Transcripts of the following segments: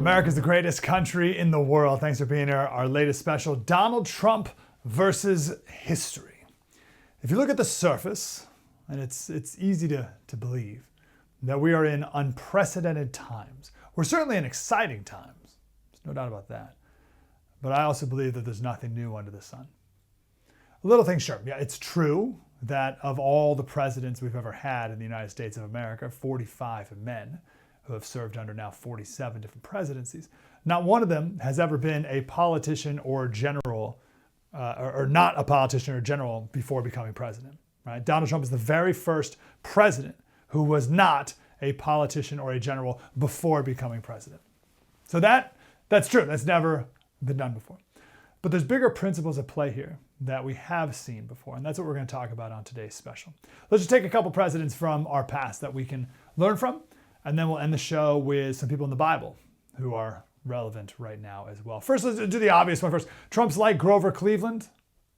America's the greatest country in the world. Thanks for being here. Our latest special, Donald Trump versus history. If you look at the surface, and it's easy to believe that we are in unprecedented times. We're certainly in exciting times. There's no doubt about that. But I also believe that there's nothing new under the sun. A little thing, sure. Yeah, it's true that of all the presidents we've ever had in the United States of America, 45 men who have served under now 47 different presidencies, not one of them has ever been a politician or general, or not a politician or general before becoming president. Right? Donald Trump is the very first president who was not a politician or a general before becoming president. So that's true. That's never been done before. But there's bigger principles at play here that we have seen before, and that's what we're going to talk about on today's special. Let's just take a couple presidents from our past that we can learn from, and then we'll end the show with some people in the Bible who are relevant right now as well. First, let's do the obvious one first. Trump's like Grover Cleveland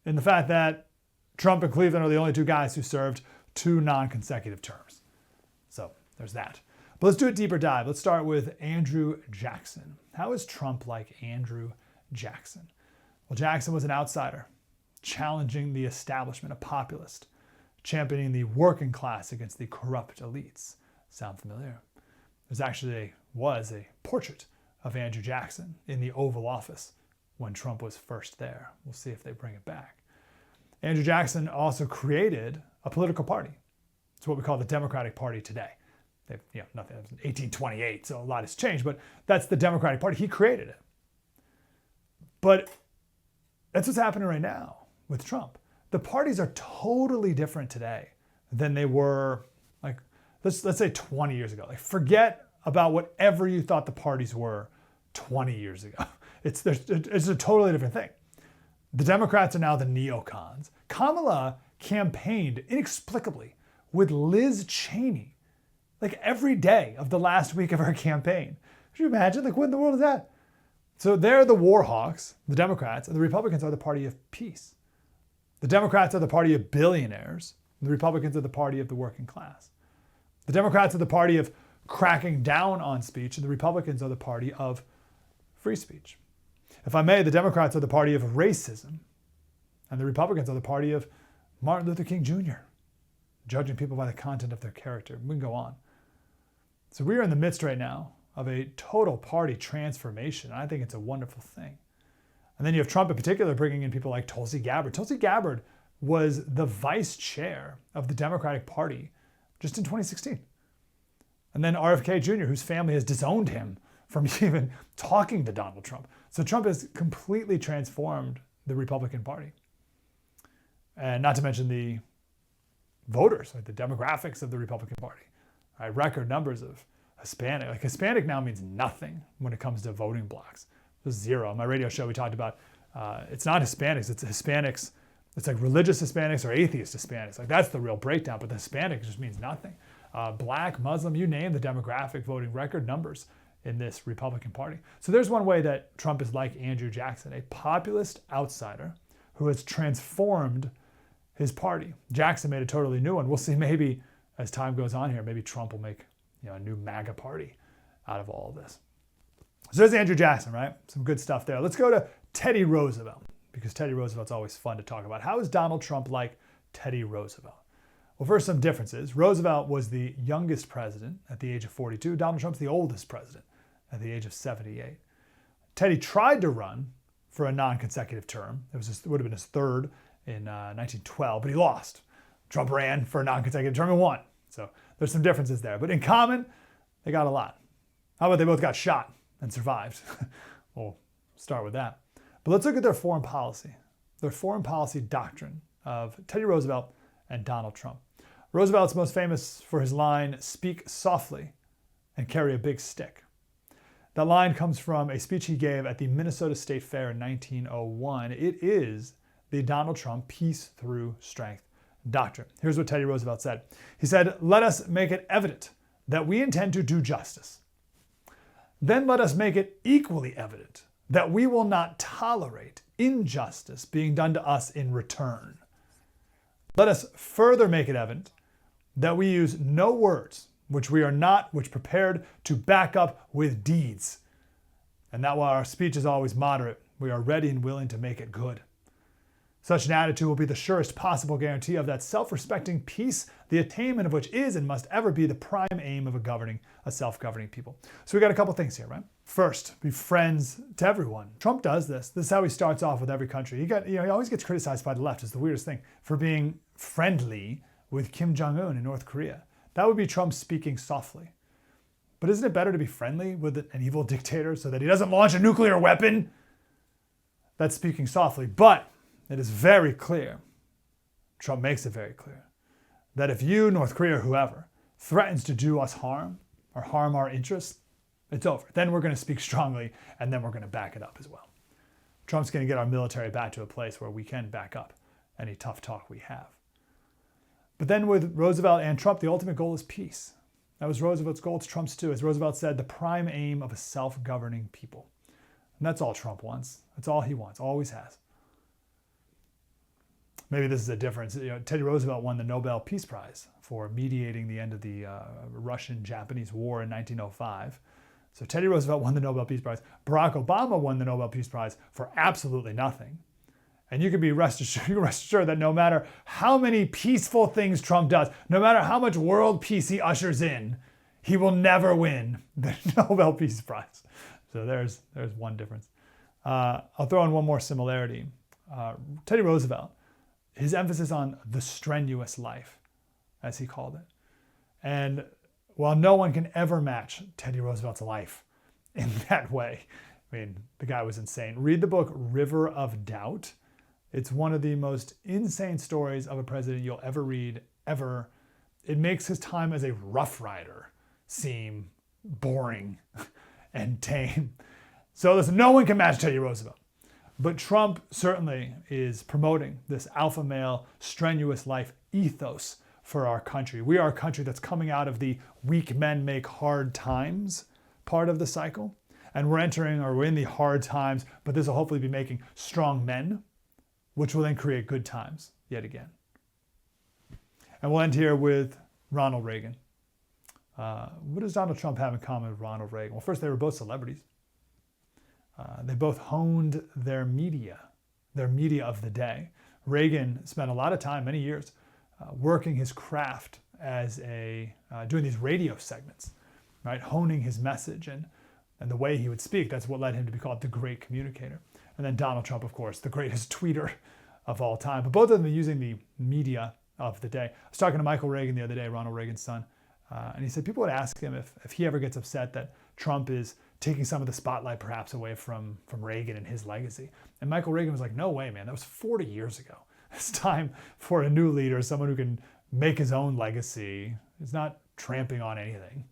in the fact that Trump and Cleveland are the only two guys who served 2 non-consecutive terms. So there's that. But let's do a deeper dive. Let's start with Andrew Jackson. How is Trump like Andrew Jackson? Well, Jackson was an outsider, challenging the establishment, a populist, championing the working class against the corrupt elites. Sound familiar? Was a portrait of Andrew Jackson in the Oval Office when Trump was first there. We'll see if they bring it back. Andrew Jackson also created a political party. It's what we call the Democratic Party today. Nothing. It was 1828, so a lot has changed, but that's the Democratic Party. He created it. But that's what's happening right now with Trump. The parties are totally different today than they were, like, let's say 20 years ago. Like, forget about whatever you thought the parties were 20 years ago. It's a totally different thing. The Democrats are now the neocons. Kamala campaigned inexplicably with Liz Cheney, like every day of the last week of her campaign. Could you imagine? Like, what in the world is that? So they're the war hawks, the Democrats, and the Republicans are the party of peace. The Democrats are the party of billionaires, and the Republicans are the party of the working class. The Democrats are the party of cracking down on speech, and the Republicans are the party of free speech. If I may, the Democrats are the party of racism, and the Republicans are the party of Martin Luther King Jr., judging people by the content of their character. We can go on. So we are in the midst right now of a total party transformation. I think it's a wonderful thing. And then you have Trump in particular bringing in people like Tulsi Gabbard. Tulsi Gabbard was the vice chair of the Democratic Party just in 2016. And then RFK Jr., whose family has disowned him from even talking to Donald Trump. So Trump has completely transformed the Republican Party. And not to mention the voters, like the demographics of the Republican Party. Right? Record numbers of Hispanic. Like, Hispanic now means nothing when it comes to voting blocks. There's zero. On my radio show, we talked about it's not Hispanics, it's Hispanics. It's like religious Hispanics or atheist Hispanics. Like, that's the real breakdown, but the Hispanic just means nothing. Black, Muslim, you name the demographic voting record numbers in this Republican Party. So there's one way that Trump is like Andrew Jackson, a populist outsider who has transformed his party. Jackson made a totally new one. We'll see, maybe as time goes on here, maybe Trump will make a new MAGA party out of all of this. So there's Andrew Jackson, right? Some good stuff there. Let's go to Teddy Roosevelt, because Teddy Roosevelt's always fun to talk about. How is Donald Trump like Teddy Roosevelt? Well, first, some differences. Roosevelt was the youngest president at the age of 42. Donald Trump's the oldest president at the age of 78. Teddy tried to run for a non-consecutive term. It would have been his third in 1912, but he lost. Trump ran for a non-consecutive term and won. So there's some differences there. But in common, they got a lot. How about they both got shot and survived? We'll start with that. But let's look at their foreign policy doctrine of Teddy Roosevelt and Donald Trump. Roosevelt's most famous for his line, "Speak softly and carry a big stick." That line comes from a speech he gave at the Minnesota State Fair in 1901. It is the Donald Trump peace through strength doctrine. Here's what Teddy Roosevelt said. He said, "Let us make it evident that we intend to do justice. Then let us make it equally evident that we will not tolerate injustice being done to us in return. Let us further make it evident that we use no words which prepared to back up with deeds. and that while our speech is always moderate, we are ready and willing to make it good. Such an attitude will be the surest possible guarantee of that self-respecting peace, the attainment of which is and must ever be the prime aim of a self-governing people. So we got a couple things here, right? First, be friends to everyone. Trump does this. This is how he starts off with every country. He always gets criticized by the left, is the weirdest thing, for being friendly with Kim Jong-un in North Korea. That would be Trump speaking softly. But isn't it better to be friendly with an evil dictator so that he doesn't launch a nuclear weapon? That's speaking softly. But it is very clear, Trump makes it very clear, that if you, North Korea, or whoever, threatens to do us harm or harm our interests, it's over. Then we're going to speak strongly, and then we're going to back it up as well. Trump's going to get our military back to a place where we can back up any tough talk we have. But then with Roosevelt and Trump, the ultimate goal is peace. That was Roosevelt's goal. It's Trump's too. As Roosevelt said, the prime aim of a self-governing people. And that's all Trump wants. That's all he wants, always has. Maybe this is a difference. Teddy Roosevelt won the Nobel Peace Prize for mediating the end of the Russian-Japanese War in 1905. So Teddy Roosevelt won the Nobel Peace Prize. Barack Obama won the Nobel Peace Prize for absolutely nothing. And you can be rest assured that no matter how many peaceful things Trump does, no matter how much world peace he ushers in, he will never win the Nobel Peace Prize. So there's one difference. I'll throw in one more similarity. Teddy Roosevelt, his emphasis on the strenuous life, as he called it. And while no one can ever match Teddy Roosevelt's life in that way, I mean, the guy was insane. Read the book River of Doubt. It's one of the most insane stories of a president you'll ever read, ever. It makes his time as a Rough Rider seem boring and tame. So listen, no one can match Teddy Roosevelt. But Trump certainly is promoting this alpha male, strenuous life ethos for our country. We are a country that's coming out of the weak men make hard times part of the cycle. And we're in the hard times, but this will hopefully be making strong men, which will then create good times yet again. And we'll end here with Ronald Reagan. What does Donald Trump have in common with Ronald Reagan? Well, first, they were both celebrities. They both honed their media of the day. Reagan spent a lot of time, many years, working his craft as doing these radio segments, right? Honing his message and the way he would speak. That's what led him to be called the great communicator. And then Donald Trump, of course, the greatest tweeter of all time. But both of them are using the media of the day. I was talking to Michael Reagan the other day, Ronald Reagan's son, and he said people would ask him if he ever gets upset that Trump is taking some of the spotlight perhaps away from Reagan and his legacy. And Michael Reagan was like, no way, man, that was 40 years ago. It's time for a new leader, someone who can make his own legacy. He's not tramping on anything.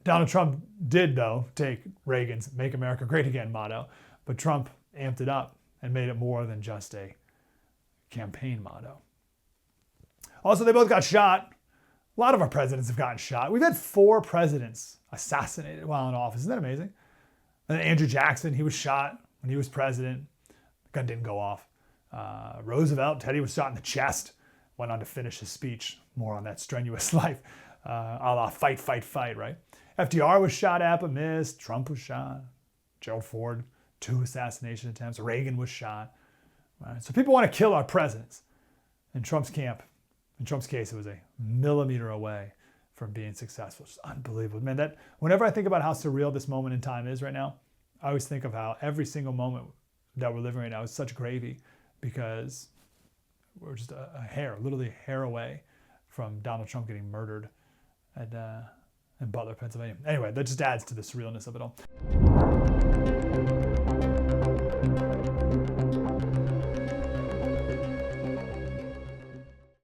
Donald Trump did, though, take Reagan's Make America Great Again motto, but Trump amped it up and made it more than just a campaign motto. Also, they both got shot. A lot of our presidents have gotten shot. We've had 4 presidents assassinated while in office. Isn't that amazing? And then Andrew Jackson, he was shot when he was president. The gun didn't go off. Roosevelt, Teddy was shot in the chest. Went on to finish his speech. More on that strenuous life. A la fight, fight, fight, right? FDR was shot at but missed. Trump was shot. Gerald Ford, 2 assassination attempts. Reagan was shot. Right? So people want to kill our presidents. In Trump's camp, in Trump's case, it was a millimeter away from being successful. It's unbelievable. Man, whenever I think about how surreal this moment in time is right now, I always think of how every single moment that we're living right now is such gravy because we're just literally a hair away from Donald Trump getting murdered in Butler, Pennsylvania. Anyway, that just adds to the surrealness of it all.